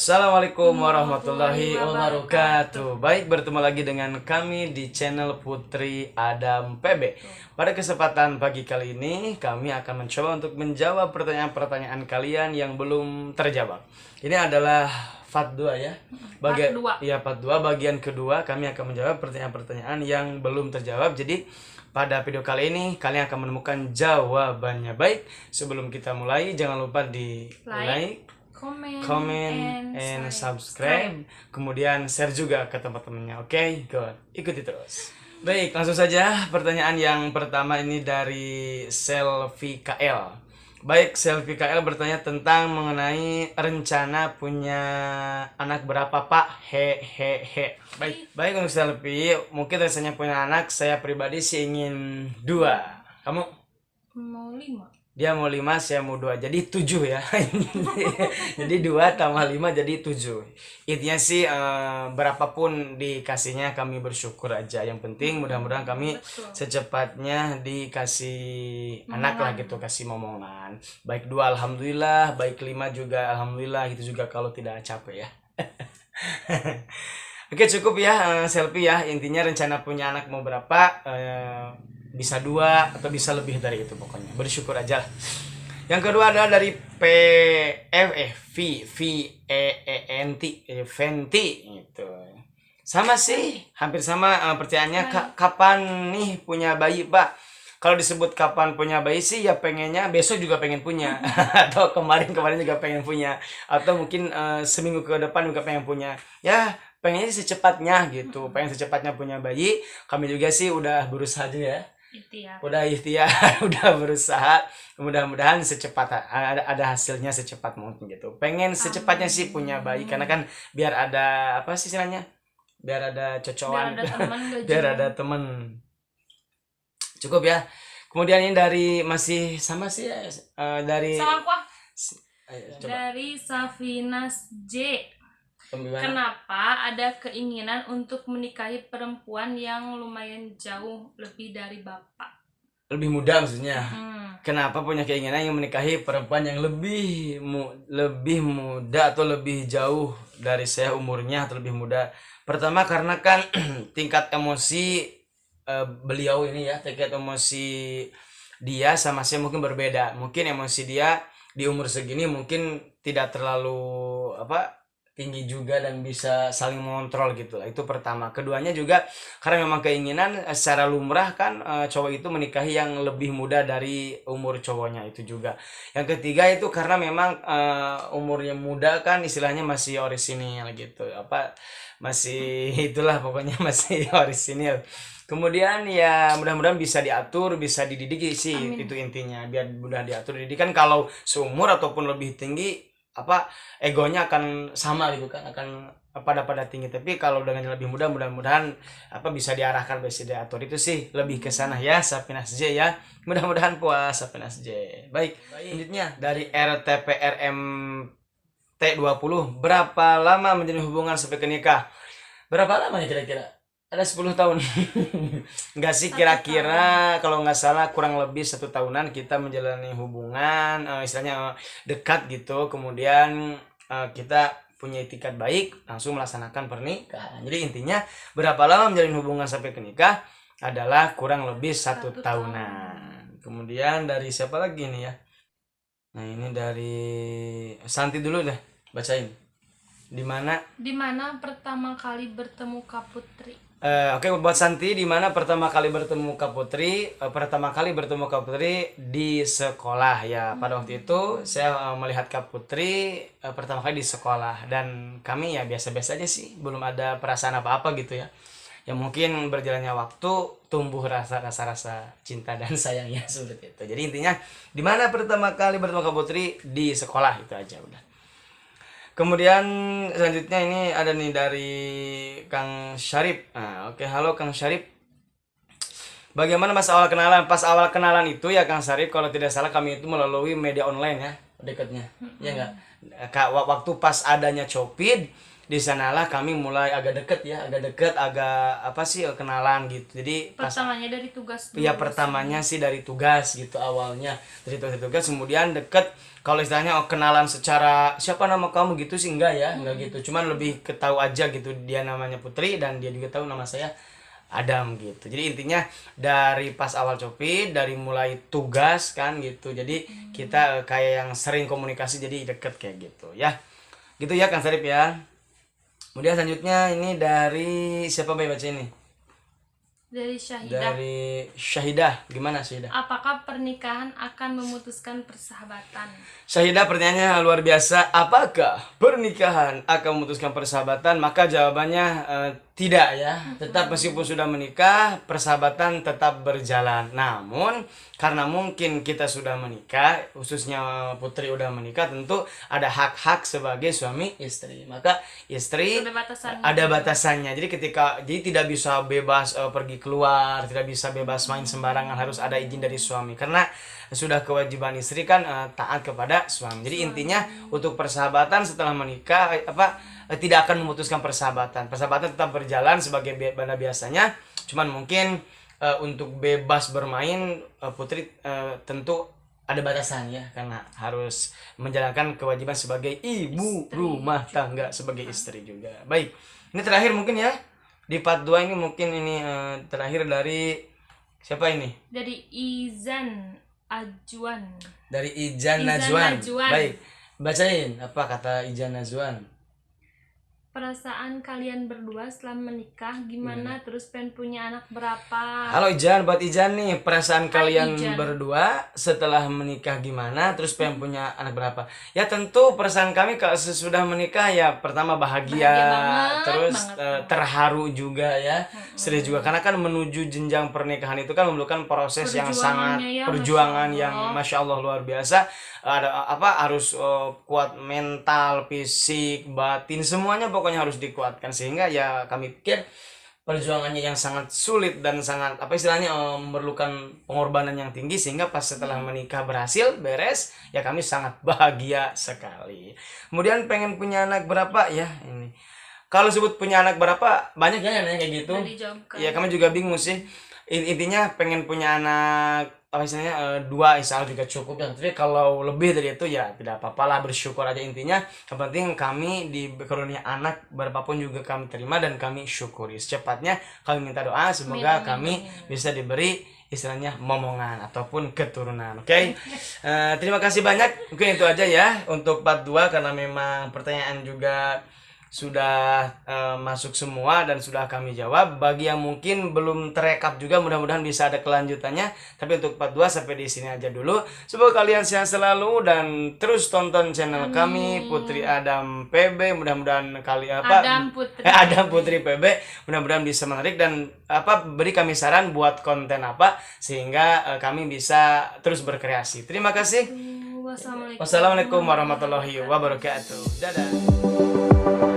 Assalamualaikum warahmatullahi wabarakatuh. Baik, bertemu lagi dengan kami di channel Putri Adam PB. Pada kesempatan pagi kali ini, kami akan mencoba untuk menjawab pertanyaan-pertanyaan kalian yang belum terjawab. Ini adalah part 2 ya. Part 2 bagian kedua kami akan menjawab pertanyaan-pertanyaan yang belum terjawab. Jadi pada video kali ini kalian akan menemukan jawabannya. Baik, sebelum kita mulai jangan lupa di like, comment, and subscribe. Kemudian share juga ke teman-temannya. Oke, good. Ikuti terus. Baik, langsung saja pertanyaan yang pertama ini dari Selfie KL. Baik, Selfie KL bertanya tentang mengenai rencana punya anak berapa, Pak? Hehehe. Baik untuk Selfie, mungkin rasanya punya anak, saya pribadi sih ingin 2. Kamu? Mau 5. Dia mau 5, saya mau 2, jadi 7 ya. Jadi 2 tambah 5 jadi 7. Intinya sih berapapun dikasihnya kami bersyukur aja. Yang penting mudah-mudahan kami secepatnya dikasih anak lah gitu, kasih momongan. Baik 2 alhamdulillah, baik 5 juga alhamdulillah, gitu juga kalau tidak capek ya. Oke, cukup ya Selfie ya. Intinya rencana punya anak mau berapa, bisa 2 atau bisa lebih dari itu, pokoknya bersyukur aja. Yang kedua adalah dari Venti gitu. Sama sih, hampir sama pertanyaannya. Kapan nih punya bayi, Pak? Kalau disebut kapan punya bayi sih ya pengennya besok juga pengen punya atau kemarin juga pengen punya, atau mungkin seminggu ke depan juga pengen punya. Ya pengennya secepatnya gitu, pengen secepatnya punya bayi. Kami juga sih udah berusaha aja ya. Udah ikhtiar, udah berusaha. Mudah-mudahan secepat ada hasilnya secepat mungkin gitu. Pengen secepatnya sih punya bayi, karena kan biar ada apa sih istilahnya? Biar ada cocokan, biar ada teman. Cukup ya. Kemudian ini dari masih sama sih ya, dari dari Safinas J. Kenapa ada keinginan untuk menikahi perempuan yang lumayan jauh lebih dari bapak? Lebih muda maksudnya. Kenapa punya keinginan yang menikahi perempuan yang lebih muda atau lebih jauh dari saya umurnya atau lebih muda? Pertama karena kan tingkat emosi beliau ini ya, tingkat emosi dia sama saya mungkin berbeda. Mungkin emosi dia di umur segini mungkin tidak terlalu tinggi juga dan bisa saling mengontrol gitu lah. Itu pertama. Keduanya juga karena memang keinginan secara lumrah kan cowok itu menikahi yang lebih muda dari umur cowoknya, itu juga. Yang ketiga itu karena memang umurnya muda kan istilahnya masih orisinil gitu. Masih itulah pokoknya masih orisinil. Kemudian ya mudah-mudahan bisa diatur, bisa dididik sih. Amin. Itu intinya, biar mudah diatur dididik. Kan kalau seumur ataupun lebih tinggi egonya akan sama gitu kan, akan pada tinggi. Tapi kalau dengan yang lebih muda mudah-mudahan bisa diarahkan, bisa diatur. Itu sih lebih ke sana ya Sapinas J ya. Mudah-mudahan puas Sapinas J. Baik. Selanjutnya dari RTPRMT20, berapa lama menjalin hubungan sampai ke nikah? Berapa lama ya kira-kira? Ada 10 tahun. Enggak sih, kira-kira kalau nggak salah kurang lebih 1 tahunan kita menjalani hubungan, istilahnya dekat gitu. Kemudian kita punya itikat baik, langsung melaksanakan pernikahan. Jadi intinya berapa lama menjalin hubungan sampai ke nikah adalah kurang lebih 1 tahunan. Kemudian dari siapa lagi nih ya? Nah ini dari Santi dulu deh, bacain. Di mana pertama kali bertemu Kak Putri? Oke, buat Santi, di mana pertama kali bertemu Kak Putri? Pertama kali bertemu Kak Putri di sekolah ya. Pada waktu itu saya melihat Kak Putri pertama kali di sekolah, dan kami ya biasa-biasa aja sih, belum ada perasaan apa-apa gitu ya. Ya mungkin berjalannya waktu tumbuh rasa cinta dan sayangnya seperti itu. Jadi intinya di mana pertama kali bertemu Kak Putri? Di sekolah, itu aja udah. Kemudian selanjutnya ini ada nih dari Kang Syarif. Oke, halo Kang Syarif. Bagaimana pas awal kenalan? Pas awal kenalan itu ya Kang Syarif, kalau tidak salah kami itu melalui media online ya, dekatnya. Ya enggak? Waktu pas adanya Copid, di sanalah kami mulai agak deket ya, agak apa sih kenalan gitu. Jadi pertamanya dari tugas dulu. Ya pertamanya sih dari tugas gitu awalnya, dari tugas kemudian deket. Kalau istilahnya kenalan secara siapa nama kamu gitu sih enggak ya, enggak gitu. Cuman lebih ketahui aja gitu, dia namanya Putri dan dia juga tahu nama saya Adam gitu. Jadi intinya dari pas awal Copi, dari mulai tugas kan gitu. Jadi kita kayak yang sering komunikasi jadi deket kayak gitu ya. Gitu ya Kang Sarip ya. Kemudian selanjutnya ini dari siapa baca ini? Dari Syahidah. Dari Syahidah. Gimana Syahidah? Apakah pernikahan akan memutuskan persahabatan? Syahidah pertanyaannya luar biasa. Apakah pernikahan akan memutuskan persahabatan? Maka jawabannya tidak ya. Tetap meskipun sudah menikah, persahabatan tetap berjalan. Namun karena mungkin kita sudah menikah, khususnya Putri udah menikah, tentu ada hak-hak sebagai suami istri. Maka istri ada batasannya. Jadi tidak bisa bebas pergi keluar, tidak bisa bebas main sembarangan, harus ada izin dari suami. Karena sudah kewajiban istri kan taat kepada suami. Jadi intinya untuk persahabatan setelah menikah tidak akan memutuskan persahabatan. Persahabatan tetap berjalan sebagai pada biasanya. Cuman mungkin untuk bebas bermain Putri tentu ada batasan ya, karena harus menjalankan kewajiban sebagai ibu rumah tangga, sebagai istri juga. Baik. Ini terakhir mungkin ya. Di part 2 ini mungkin ini terakhir dari siapa ini? Dari Izan Ajuan. Dari Izan Najwan. Baik. Bacain apa kata Izan Najwan. Perasaan kalian berdua setelah menikah gimana? Terus pengen punya anak berapa? Halo Ijan, buat Ijan nih, perasaan kalian berdua setelah menikah gimana? Terus pengen punya anak berapa? Ya tentu perasaan kami kalau sesudah menikah ya pertama bahagia terus terharu juga ya, sedih juga karena kan menuju jenjang pernikahan itu kan memerlukan proses yang sangat perjuangan yang masya Allah luar biasa. Ada harus kuat mental, fisik, batin, semuanya pokoknya harus dikuatkan, sehingga ya kami pikir perjuangannya yang sangat sulit dan sangat memerlukan pengorbanan yang tinggi, sehingga pas setelah menikah berhasil beres ya kami sangat bahagia sekali. Kemudian pengen punya anak berapa ya ini. Kalau sebut punya anak berapa banyak ya yang nanya kayak gitu. Ya kami juga bingung sih. Intinya pengen punya anak dua insya Allah juga cukup ya. Tapi kalau lebih dari itu ya tidak apa-apa lah, bersyukur aja. Intinya yang penting kami dikarunia anak berapapun juga kami terima dan kami syukuri. Secepatnya kami minta doa semoga kami bisa diberi istilahnya momongan ataupun keturunan. Oke. Terima kasih banyak. Mungkin itu aja ya untuk part 2 karena memang pertanyaan juga sudah masuk semua dan sudah kami jawab. Bagi yang mungkin belum terekap juga mudah-mudahan bisa ada kelanjutannya. Tapi untuk part 2 sampai di sini aja dulu. Semoga kalian sehat selalu dan terus tonton channel kami Putri Adam PB. Mudah-mudahan Adam Putri PB mudah-mudahan bisa menarik dan beri kami saran buat konten apa sehingga kami bisa terus berkreasi. Terima kasih. Wassalamualaikum warahmatullahi wabarakatuh. Dadah.